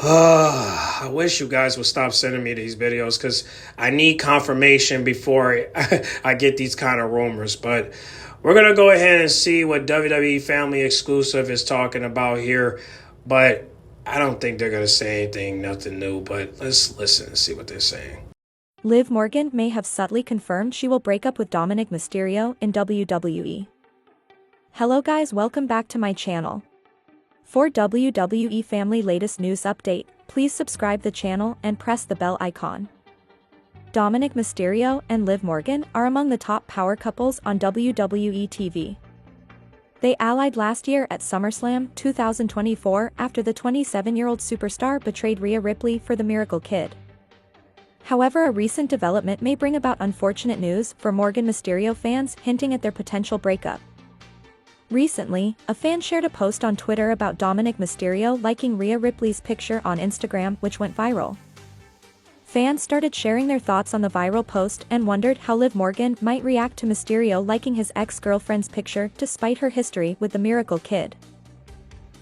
I wish you guys would stop sending me these videos because I need confirmation before I get these kind of rumors. But we're going to go ahead and see what WWE Family Exclusive is talking about here. But I don't think they're going to say anything, nothing new. But let's listen and see what they're saying. Liv Morgan may have subtly confirmed she will break up with Dominik Mysterio in WWE. Hello guys, welcome back to my channel. For WWE Family latest news update, please subscribe the channel and press the bell icon. Dominik Mysterio and Liv Morgan are among the top power couples on WWE TV. They allied last year at SummerSlam 2024 after the 27-year-old superstar betrayed Rhea Ripley for the Miracle Kid. However, a recent development may bring about unfortunate news for Morgan Mysterio fans, hinting at their potential breakup. Recently, a fan shared a post on Twitter about Dominik Mysterio liking Rhea Ripley's picture on Instagram, which went viral. Fans started sharing their thoughts on the viral post and wondered how Liv Morgan might react to Mysterio liking his ex-girlfriend's picture despite her history with the Miracle Kid.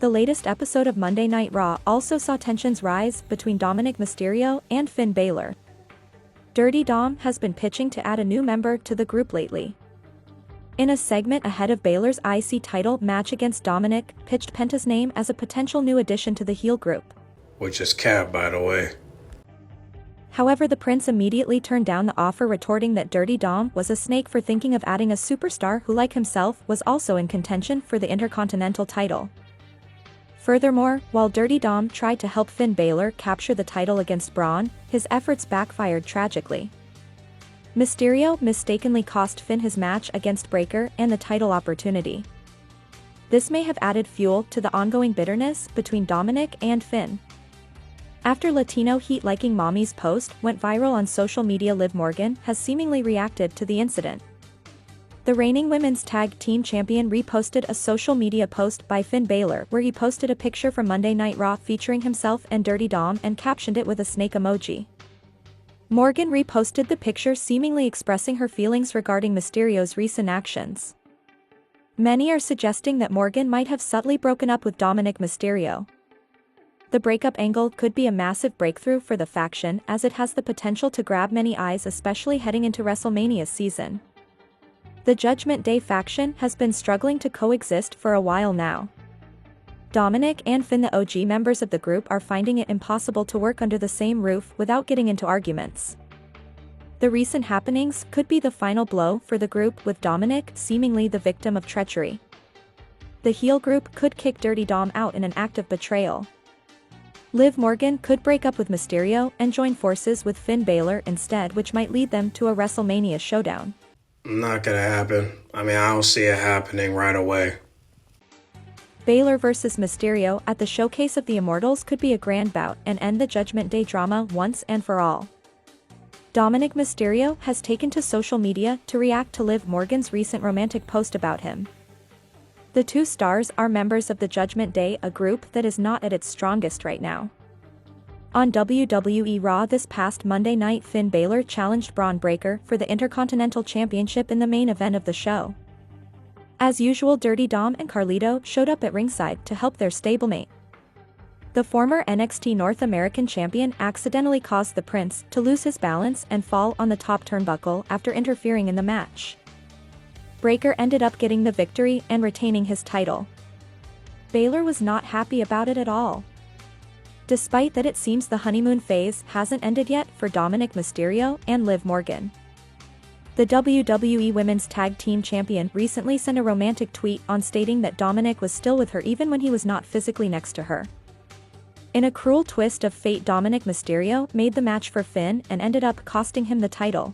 The latest episode of Monday Night Raw also saw tensions rise between Dominik Mysterio and Finn Balor. Dirty Dom has been pitching to add a new member to the group lately. In a segment ahead of Balor's IC title match against Dominik, pitched Penta's name as a potential new addition to the heel group. Which is cap, by the way. However, the Prince immediately turned down the offer, retorting that Dirty Dom was a snake for thinking of adding a superstar who, like himself, was also in contention for the Intercontinental title. Furthermore, while Dirty Dom tried to help Finn Balor capture the title against Braun, his efforts backfired tragically. Mysterio mistakenly cost Finn his match against Breaker and the title opportunity. This may have added fuel to the ongoing bitterness between Dominik and Finn. After Latino Heat liking Mommy's post went viral on social media, Liv Morgan has seemingly reacted to the incident. The reigning women's tag team champion reposted a social media post by Finn Balor where he posted a picture from Monday Night Raw featuring himself and Dirty Dom and captioned it with a snake emoji. Morgan reposted the picture, seemingly expressing her feelings regarding Mysterio's recent actions. Many are suggesting that Morgan might have subtly broken up with Dominik Mysterio. The breakup angle could be a massive breakthrough for the faction, as it has the potential to grab many eyes, especially heading into WrestleMania season. The Judgment Day faction has been struggling to coexist for a while now. Dominik and Finn, the OG members of the group, are finding it impossible to work under the same roof without getting into arguments. The recent happenings could be the final blow for the group, with Dominik seemingly the victim of treachery. The heel group could kick Dirty Dom out in an act of betrayal. Liv Morgan could break up with Mysterio and join forces with Finn Balor instead, which might lead them to a WrestleMania showdown. Not gonna happen. I don't see it happening right away. Balor vs. Mysterio at the Showcase of the Immortals could be a grand bout and end the Judgment Day drama once and for all. Dominik Mysterio has taken to social media to react to Liv Morgan's recent romantic post about him. The two stars are members of the Judgment Day, a group that is not at its strongest right now. On WWE Raw this past Monday night, Finn Balor challenged Braun Breaker for the Intercontinental Championship in the main event of the show. As usual, Dirty Dom and Carlito showed up at ringside to help their stablemate. The former NXT North American champion accidentally caused the Prince to lose his balance and fall on the top turnbuckle after interfering in the match. Breaker ended up getting the victory and retaining his title. Balor was not happy about it at all. Despite that, it seems the honeymoon phase hasn't ended yet for Dominik Mysterio and Liv Morgan. The WWE Women's Tag Team Champion recently sent a romantic tweet on stating that Dominik was still with her even when he was not physically next to her. In a cruel twist of fate, Dominik Mysterio made the match for Finn and ended up costing him the title.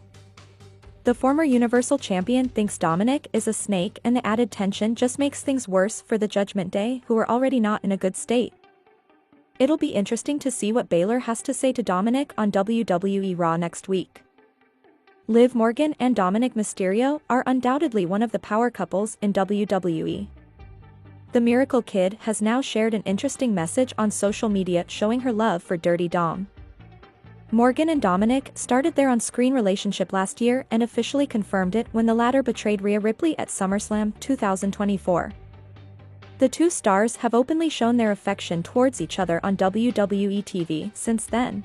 The former Universal Champion thinks Dominik is a snake, and the added tension just makes things worse for the Judgment Day, who are already not in a good state. It'll be interesting to see what Balor has to say to Dominik on WWE Raw next week. Liv Morgan and Dominik Mysterio are undoubtedly one of the power couples in WWE. The Miracle Kid has now shared an interesting message on social media showing her love for Dirty Dom. Morgan and Dominik started their on-screen relationship last year and officially confirmed it when the latter betrayed Rhea Ripley at SummerSlam 2024. The two stars have openly shown their affection towards each other on WWE TV since then.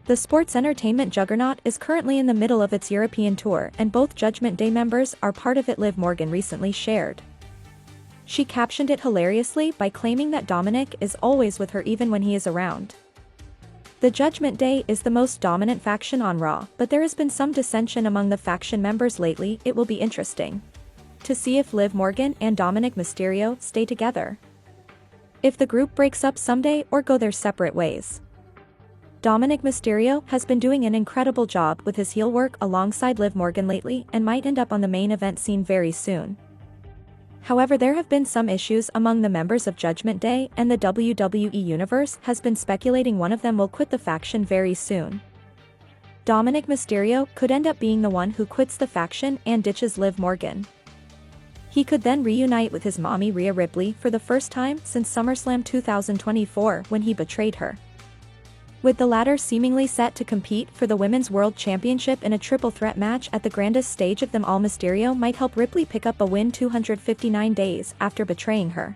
The sports entertainment juggernaut is currently in the middle of its European tour, and both Judgment Day members are part of it. Liv Morgan recently shared. She captioned it hilariously by claiming that Dominik is always with her even when he is around. The Judgment Day is the most dominant faction on Raw, but there has been some dissension among the faction members lately. It will be interesting to see if Liv Morgan and Dominik Mysterio stay together, if the group breaks up someday or go their separate ways. Dominik Mysterio has been doing an incredible job with his heel work alongside Liv Morgan lately and might end up on the main event scene very soon. However, there have been some issues among the members of Judgment Day, and the WWE Universe has been speculating one of them will quit the faction very soon. Dominik Mysterio could end up being the one who quits the faction and ditches Liv Morgan. He could then reunite with his mommy Rhea Ripley for the first time since SummerSlam 2024 when he betrayed her, with the latter seemingly set to compete for the Women's World Championship in a triple threat match at the grandest stage of them all. Mysterio might help Ripley pick up a win 259 days after betraying her.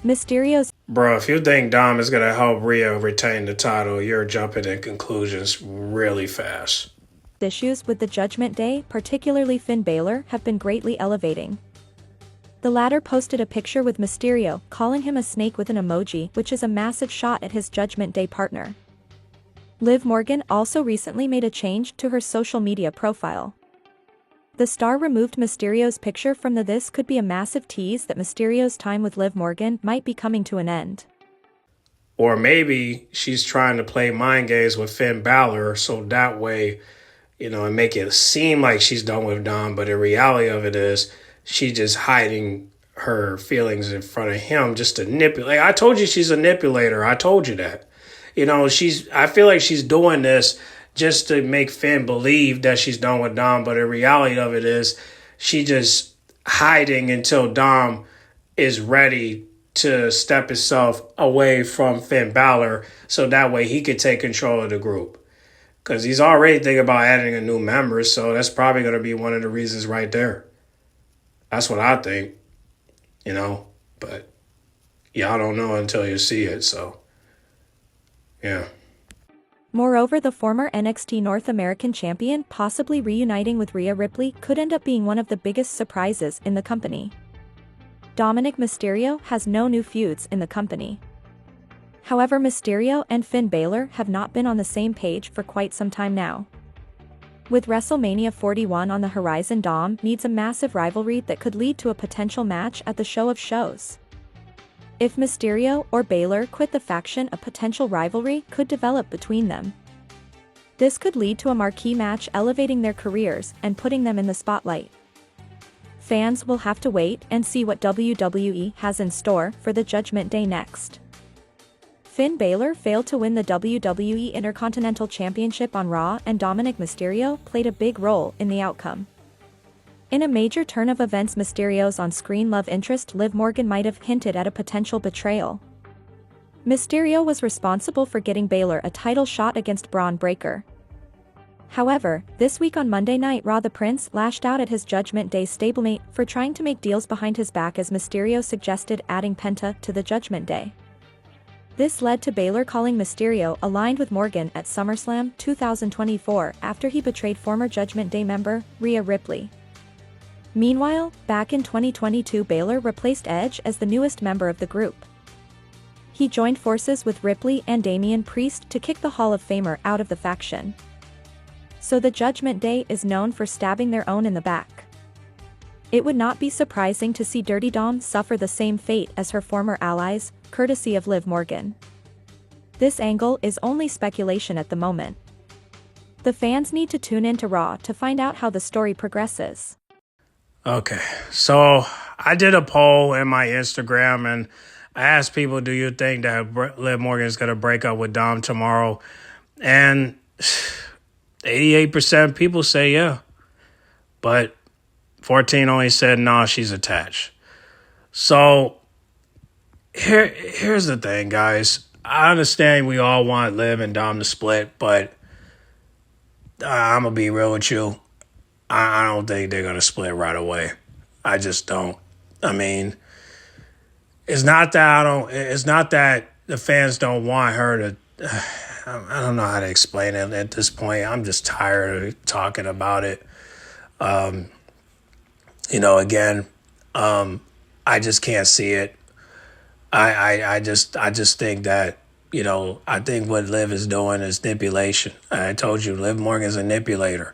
Mysterio's Bro, if you think Dom is going to help Rhea retain the title, you're jumping in conclusions really fast. issues with the Judgment Day, particularly Finn Balor, have been greatly elevating. The latter posted a picture with Mysterio, calling him a snake with an emoji, which is a massive shot at his Judgment Day partner. Liv Morgan also recently made a change to her social media profile. The star removed Mysterio's picture from the This could be a massive tease that Mysterio's time with Liv Morgan might be coming to an end. Or maybe she's trying to play mind games with Finn Balor so that way, and make it seem like she's done with Dom, but the reality of it is she's just hiding her feelings in front of him just to manipulate. I told you she's a manipulator. I told you that. I feel like she's doing this just to make Finn believe that she's done with Dom, but the reality of it is she just hiding until Dom is ready to step himself away from Finn Balor so that way he could take control of the group. Because he's already thinking about adding a new member, so that's probably going to be one of the reasons right there. That's what I think, but y'all don't know until you see it, so yeah. Moreover, the former NXT North American champion possibly reuniting with Rhea Ripley could end up being one of the biggest surprises in the company. Dominik Mysterio has no new feuds in the company. However, Mysterio and Finn Balor have not been on the same page for quite some time now. With WrestleMania 41 on the horizon, Dom needs a massive rivalry that could lead to a potential match at the Show of Shows. If Mysterio or Balor quit the faction, a potential rivalry could develop between them. This could lead to a marquee match elevating their careers and putting them in the spotlight. Fans will have to wait and see what WWE has in store for the Judgment Day next. Finn Balor failed to win the WWE Intercontinental Championship on Raw, and Dominik Mysterio played a big role in the outcome. In a major turn of events, Mysterio's on-screen love interest Liv Morgan might have hinted at a potential betrayal. Mysterio was responsible for getting Balor a title shot against Braun Breaker. However, this week on Monday Night Raw, the Prince lashed out at his Judgment Day stablemate for trying to make deals behind his back as Mysterio suggested adding Penta to the Judgment Day. This led to Balor calling Mysterio aligned with Morgan at SummerSlam 2024 after he betrayed former Judgment Day member Rhea Ripley. Meanwhile, back in 2022, Balor replaced Edge as the newest member of the group. He joined forces with Ripley and Damian Priest to kick the Hall of Famer out of the faction. So the Judgment Day is known for stabbing their own in the back. It would not be surprising to see Dirty Dom suffer the same fate as her former allies, courtesy of Liv Morgan. This angle is only speculation at the moment. The fans need to tune in to Raw to find out how the story progresses. Okay, so I did a poll in my Instagram and I asked people, do you think that Liv Morgan is going to break up with Dom tomorrow? And 88% people say yeah. But 14 only said no, she's attached. So here's the thing, guys. I understand we all want Liv and Dom to split, but I'm going to be real with you. I don't think they're going to split right away. I just don't. I mean, It's not that I don't. It's not that the fans don't want her to. I don't know how to explain it at this point. I'm just tired of talking about it. Again, I just can't see it. I just think that, I think what Liv is doing is manipulation. I told you, Liv Morgan's a manipulator,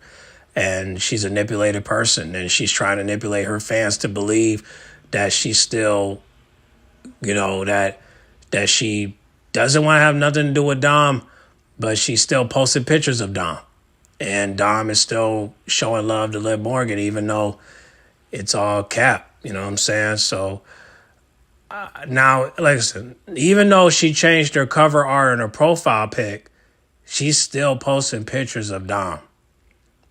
and she's a manipulated person, and she's trying to manipulate her fans to believe that she's still, that she doesn't want to have nothing to do with Dom, but she's still posting pictures of Dom. And Dom is still showing love to Liv Morgan, even though it's all cap. You know what I'm saying? So now, listen, even though she changed her cover art and her profile pic, she's still posting pictures of Dom,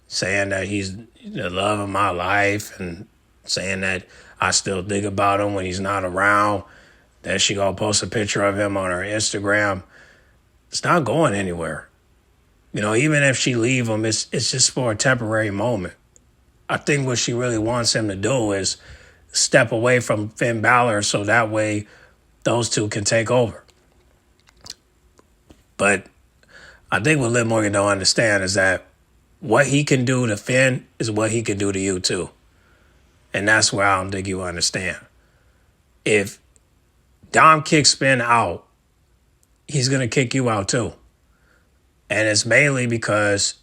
saying that he's the love of my life and saying that I still think about him when he's not around. Then she gonna post a picture of him on her Instagram. It's not going anywhere. Even if she leave him, it's just for a temporary moment. I think what she really wants him to do is step away from Finn Balor so that way those two can take over. But I think what Liv Morgan don't understand is that what he can do to Finn is what he can do to you too. And that's where I don't think you understand. If Dom kicks Finn out, he's going to kick you out too. And it's mainly because,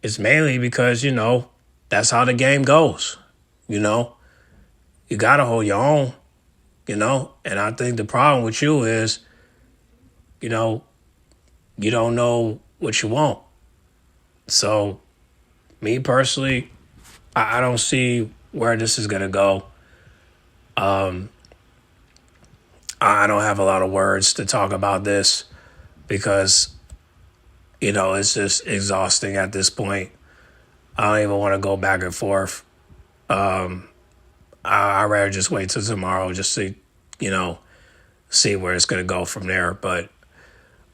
it's mainly because, that's how the game goes. You got to hold your own, And I think the problem with you is, you don't know what you want. So, me personally, I don't see where this is going to go. I don't have a lot of words to talk about this because, it's just exhausting at this point. I don't even want to go back and forth. I'd rather just wait till tomorrow just to, see where it's going to go from there. But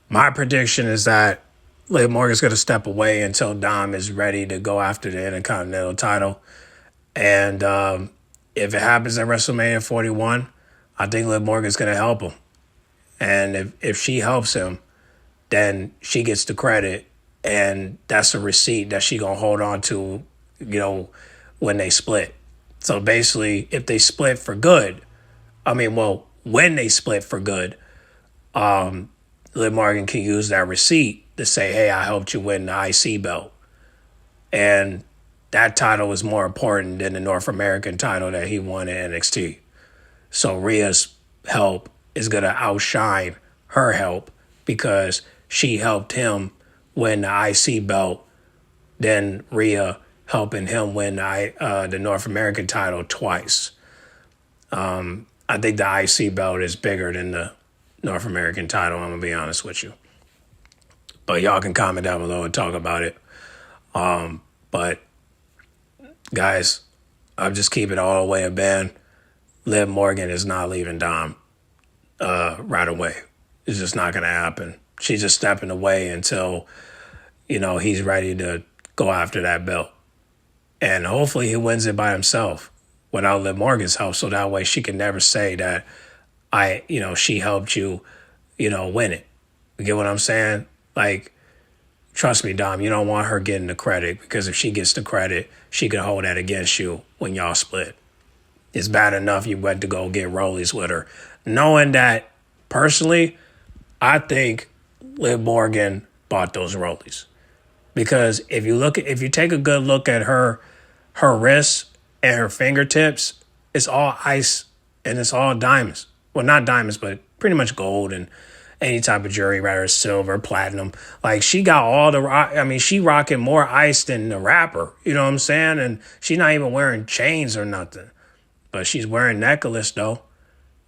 my prediction is that Liv Morgan's going to step away until Dom is ready to go after the Intercontinental title. And if it happens at WrestleMania 41, I think Liv Morgan's going to help him. And if she helps him, then she gets the credit. And that's a receipt that she going to hold on to, when they split. So basically, if they split for good, when they split for good, Liv Morgan can use that receipt to say, hey, I helped you win the IC belt. And that title is more important than the North American title that he won in NXT. So Rhea's help is going to outshine her help because she helped him win the IC belt, then Rhea helping him win the North American title twice. I think the IC belt is bigger than the North American title, I'm going to be honest with you. But y'all can comment down below and talk about it. But, guys, I'll just keep it all the way a band. Liv Morgan is not leaving Dom right away. It's just not going to happen. She's just stepping away until, he's ready to go after that belt. And hopefully he wins it by himself without Liv Morgan's help. So that way she can never say that she helped you, win it. You get what I'm saying? Like, trust me, Dom, you don't want her getting the credit because if she gets the credit, she can hold that against you when y'all split. It's bad enough you went to go get rollies with her. Knowing that, personally, I think Liv Morgan bought those rollies. Because if you take a good look at her wrists and her fingertips, it's all ice and it's all diamonds. Well, not diamonds, but pretty much gold and any type of jewelry, rather silver, platinum. Like, she got all she rocking more ice than the rapper. You know what I'm saying? And she's not even wearing chains or nothing. But she's wearing necklace, though.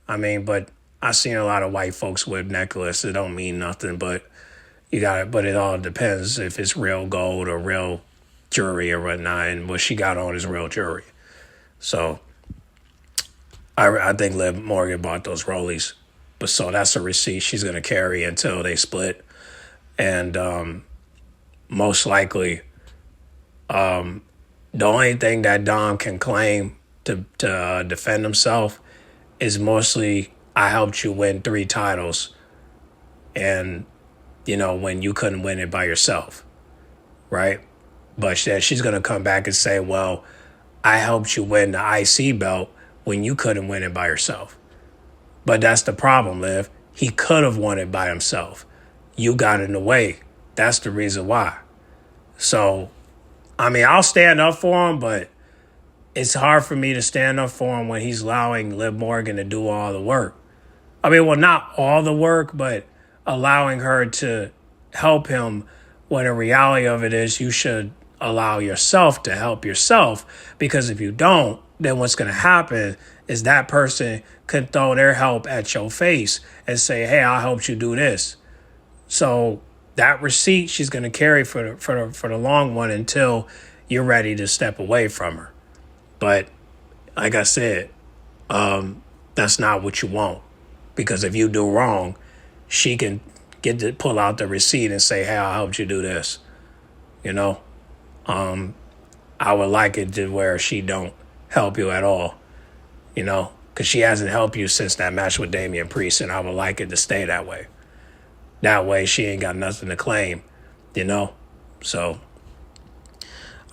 But I seen a lot of white folks with necklace. It don't mean nothing, but but it all depends if it's real gold or real jewelry or whatnot. And what she got on is real jewelry. So I think Liv Morgan bought those rollies. But so that's a receipt she's going to carry until they split. And most likely, the only thing that Dom can claim to defend himself is mostly, I helped you win 3 titles, and when you couldn't win it by yourself, right? But then she's gonna come back and say, well, I helped you win the IC belt when you couldn't win it by yourself. But that's the problem, Liv. He could have won it by himself. You got in the way. That's the reason why. So, I'll stand up for him, but it's hard for me to stand up for him when he's allowing Liv Morgan to do all the work. Not all the work, but allowing her to help him, when the reality of it is you should allow yourself to help yourself, because if you don't, then what's going to happen is that person can throw their help at your face and say, hey, I helped you do this. So that receipt she's going to carry for the long one until you're ready to step away from her. But like I said, that's not what you want, because if you do wrong, she can get to pull out the receipt and say, hey, I helped you do this. I would like it to where she don't help you at all, because she hasn't helped you since that match with Damian Priest, and I would like it to stay that way. That way she ain't got nothing to claim, So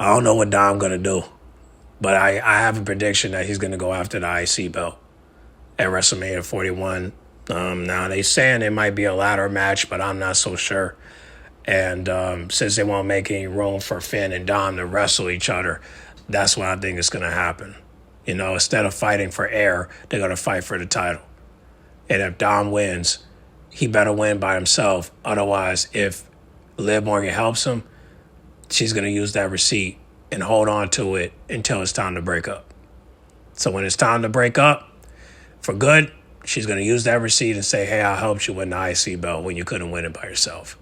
I don't know what Dom going to do, but I have a prediction that he's going to go after the IC belt at WrestleMania 41. Now, they saying it might be a ladder match, but I'm not so sure. And since they won't make any room for Finn and Dom to wrestle each other, that's what I think is going to happen. Instead of fighting for air, they're going to fight for the title. And if Dom wins, he better win by himself. Otherwise, if Liv Morgan helps him, she's going to use that receipt and hold on to it until it's time to break up. So when it's time to break up for good, she's going to use that receipt and say, hey, I helped you win the IC belt when you couldn't win it by yourself.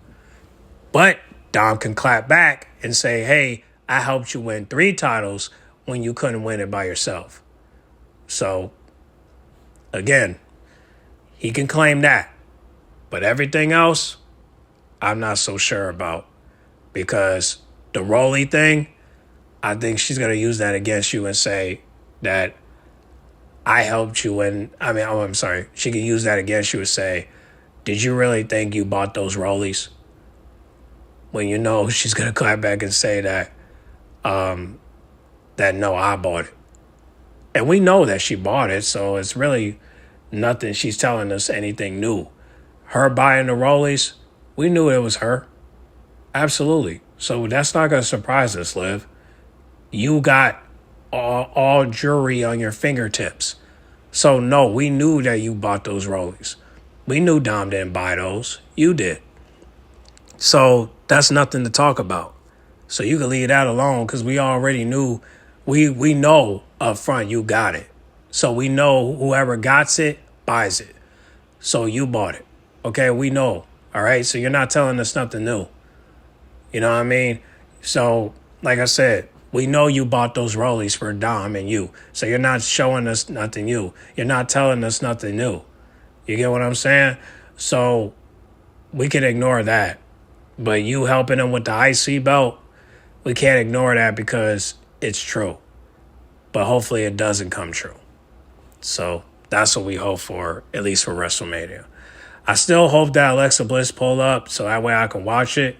But Dom can clap back and say, hey, I helped you win 3 titles when you couldn't win it by yourself. So, again, he can claim that. But everything else, I'm not so sure about. Because the Rolly thing, I think she's going to use that against you and say that I helped you win. I'm sorry. She can use that against you and say, did you really think you bought those Rollies? When she's going to clap back and say that, no, I bought it. And we know that she bought it, so it's really nothing she's telling us anything new. Her buying the Rollies, we knew it was her. Absolutely. So that's not going to surprise us, Liv. You got all jewelry on your fingertips. So, no, we knew that you bought those Rollies. We knew Dom didn't buy those. You did. So that's nothing to talk about. So you can leave that alone, because we already knew. We know up front you got it. So we know whoever got it buys it. So you bought it. Okay, we know. All right, so you're not telling us nothing new. You know what I mean? So, like I said, we know you bought those Rollies for Dom and you. So you're not showing us nothing new. You're not telling us nothing new. You get what I'm saying? So we can ignore that. But you helping him with the IC belt, we can't ignore that because it's true. But hopefully it doesn't come true. So that's what we hope for, at least for WrestleMania. I still hope that Alexa Bliss pull up so that way I can watch it.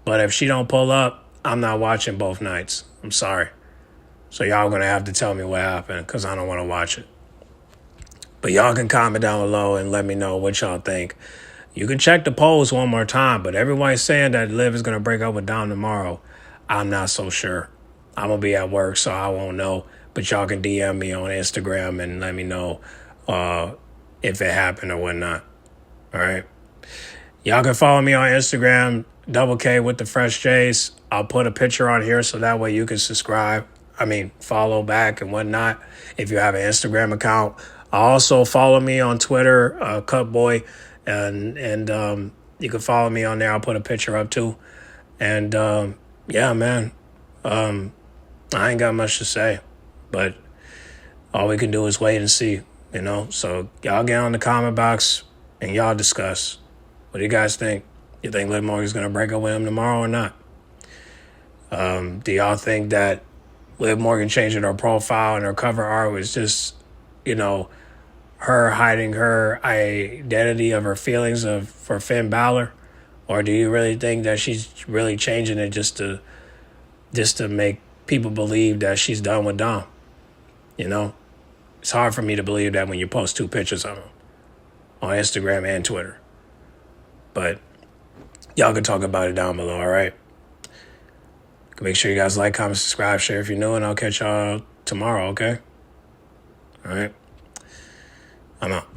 But if she don't pull up, I'm not watching both nights. I'm sorry. So y'all going to have to tell me what happened, because I don't want to watch it. But y'all can comment down below and let me know what y'all think. You can check the polls one more time, but everybody's saying that Liv is going to break up with Dom tomorrow. I'm not so sure. I'm going to be at work, so I won't know. But y'all can DM me on Instagram and let me know if it happened or whatnot. All right? Y'all can follow me on Instagram, Double K with the Fresh J's. I'll put a picture on here so that way you can follow back and whatnot if you have an Instagram account. Also follow me on Twitter, Cutboy, and you can follow me on there. I'll put a picture up too. And yeah, man, I ain't got much to say, but all we can do is wait and see, So y'all get on the comment box and y'all discuss. What do you guys think? You think Liv Morgan's going to break up with him tomorrow or not? Do y'all think that Liv Morgan changing her profile and her cover art was just, her hiding her identity of her feelings for Finn Balor? Or do you really think that she's really changing it just to make people believe that she's done with Dom? It's hard for me to believe that when you post 2 pictures of him on Instagram and Twitter. But y'all can talk about it down below, all right? Make sure you guys like, comment, subscribe, share if you're new, and I'll catch y'all tomorrow, okay? All right? I'm out.